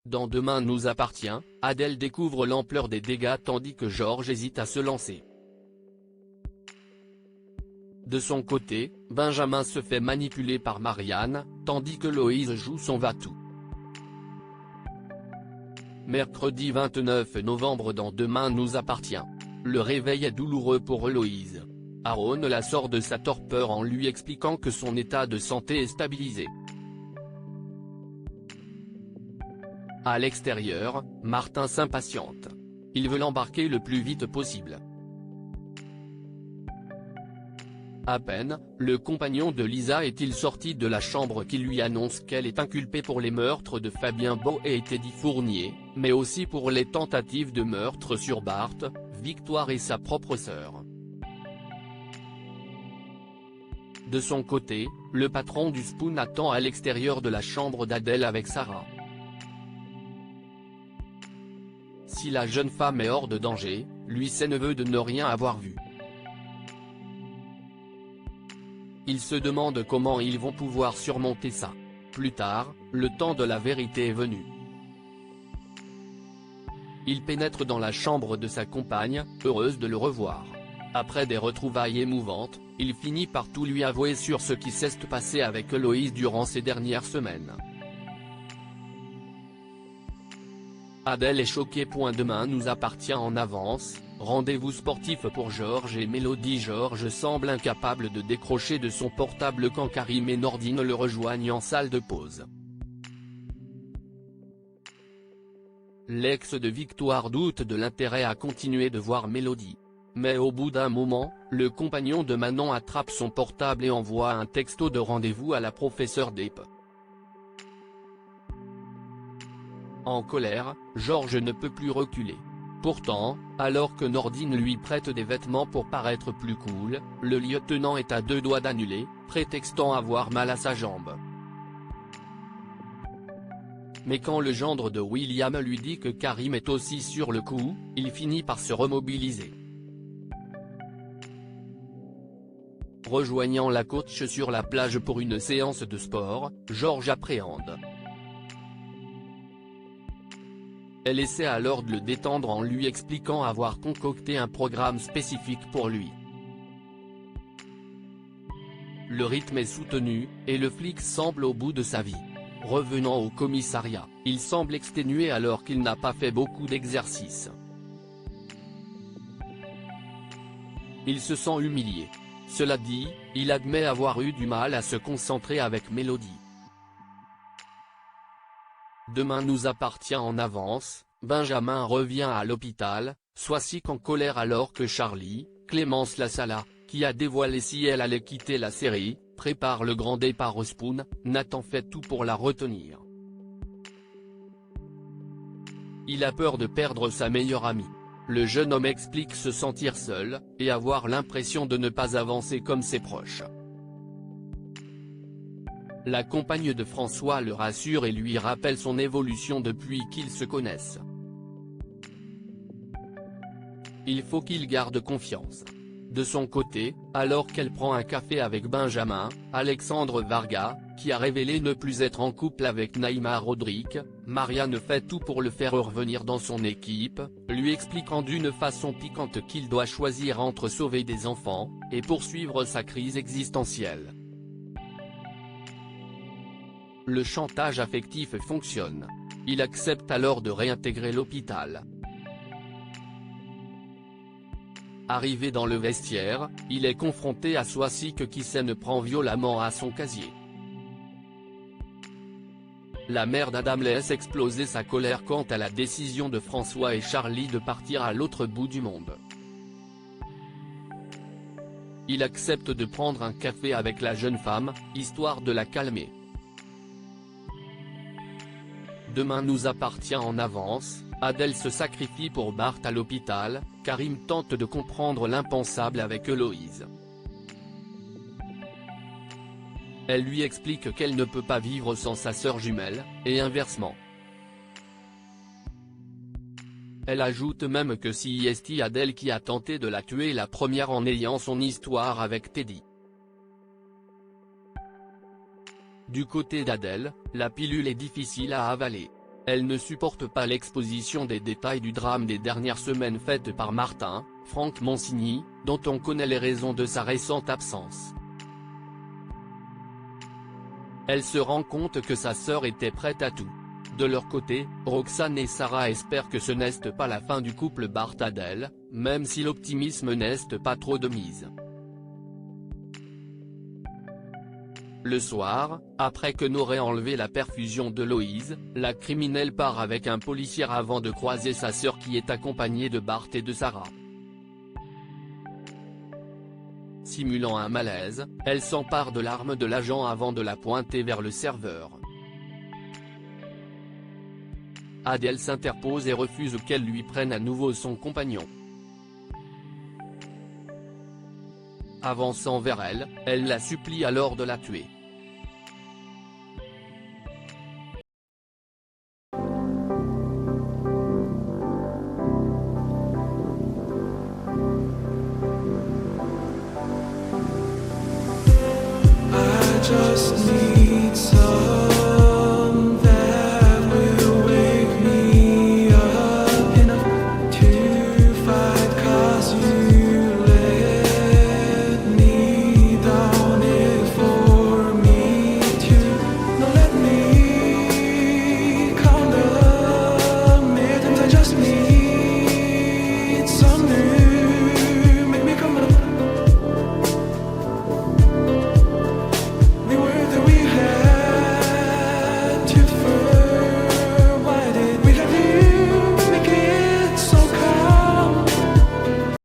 Dans Demain nous appartient, Adèle découvre l'ampleur des dégâts tandis que Georges hésite à se lancer. De son côté, Benjamin se fait manipuler par Marianne, tandis que Loïse joue son va-tout. Mercredi 29 novembre dans Demain nous appartient. Le réveil est douloureux pour Loïse. Aaron la sort de sa torpeur en lui expliquant que son état de santé est stabilisé. À l'extérieur, Martin s'impatiente. Il veut l'embarquer le plus vite possible. À peine, le compagnon de Lisa est-il sorti de la chambre qui lui annonce qu'elle est inculpée pour les meurtres de Fabien Bau et Teddy Fournier, mais aussi pour les tentatives de meurtre sur Bart, Victoire et sa propre sœur. De son côté, le patron du Spoon attend à l'extérieur de la chambre d'Adèle avec Sarah. Si la jeune femme est hors de danger, lui ne veut de ne rien avoir vu. Il se demande comment ils vont pouvoir surmonter ça. Plus tard, le temps de la vérité est venu. Il pénètre dans la chambre de sa compagne, heureuse de le revoir. Après des retrouvailles émouvantes, il finit par tout lui avouer sur ce qui s'est passé avec Loïse durant ces dernières semaines. Adèle est choquée. Demain nous appartient en avance. Rendez-vous sportif pour Georges et Mélodie. Georges semble incapable de décrocher de son portable quand Karim et Nordine le rejoignent en salle de pause. L'ex de Victoire doute de l'intérêt à continuer de voir Mélodie. Mais au bout d'un moment, le compagnon de Manon attrape son portable et envoie un texto de rendez-vous à la professeure d'EP. En colère, Georges ne peut plus reculer. Pourtant, alors que Nordine lui prête des vêtements pour paraître plus cool, le lieutenant est à deux doigts d'annuler, prétextant avoir mal à sa jambe. Mais quand le gendre de William lui dit que Karim est aussi sur le coup, il finit par se remobiliser. Rejoignant la coach sur la plage pour une séance de sport, Georges appréhende. Elle essaie alors de le détendre en lui expliquant avoir concocté un programme spécifique pour lui. Le rythme est soutenu, et le flic semble au bout de sa vie. Revenant au commissariat, il semble exténué alors qu'il n'a pas fait beaucoup d'exercices. Il se sent humilié. Cela dit, il admet avoir eu du mal à se concentrer avec Mélodie. Demain nous appartient en avance, Benjamin revient à l'hôpital, Soisic en colère alors que Charlie, Clémence Lassala, qui a dévoilé si elle allait quitter la série, prépare le grand départ au Spoon. Nathan fait tout pour la retenir. Il a peur de perdre sa meilleure amie. Le jeune homme explique se sentir seul, et avoir l'impression de ne pas avancer comme ses proches. La compagne de François le rassure et lui rappelle son évolution depuis qu'ils se connaissent. Il faut qu'il garde confiance. De son côté, alors qu'elle prend un café avec Benjamin, Alexandre Varga, qui a révélé ne plus être en couple avec Naïma Rodrigue, Marianne fait tout pour le faire revenir dans son équipe, lui expliquant d'une façon piquante qu'il doit choisir entre sauver des enfants, et poursuivre sa crise existentielle. Le chantage affectif fonctionne. Il accepte alors de réintégrer l'hôpital. Arrivé dans le vestiaire, il est confronté à Soisic qui s'en prend violemment à son casier. La mère d'Adam laisse exploser sa colère quant à la décision de François et Charlie de partir à l'autre bout du monde. Il accepte de prendre un café avec la jeune femme, histoire de la calmer. Demain nous appartient en avance, Adèle se sacrifie pour Bart à l'hôpital, Karim tente de comprendre l'impensable avec Loïse. Elle lui explique qu'elle ne peut pas vivre sans sa sœur jumelle, et inversement. Elle ajoute même que si est Adèle qui a tenté de la tuer la première en ayant son histoire avec Teddy. Du côté d'Adèle, la pilule est difficile à avaler. Elle ne supporte pas l'exposition des détails du drame des dernières semaines faite par Martin, Franck Monsigny, dont on connaît les raisons de sa récente absence. Elle se rend compte que sa sœur était prête à tout. De leur côté, Roxane et Sarah espèrent que ce n'est pas la fin du couple Bart-Adèle, même si l'optimisme n'est pas trop de mise. Le soir, après que n'aurait enlevé la perfusion de Loïse, la criminelle part avec un policier avant de croiser sa sœur qui est accompagnée de Bart et de Sarah. Simulant un malaise, elle s'empare de l'arme de l'agent avant de la pointer vers le serveur. Adèle s'interpose et refuse qu'elle lui prenne à nouveau son compagnon. Avançant vers elle, elle la supplie alors de la tuer. Just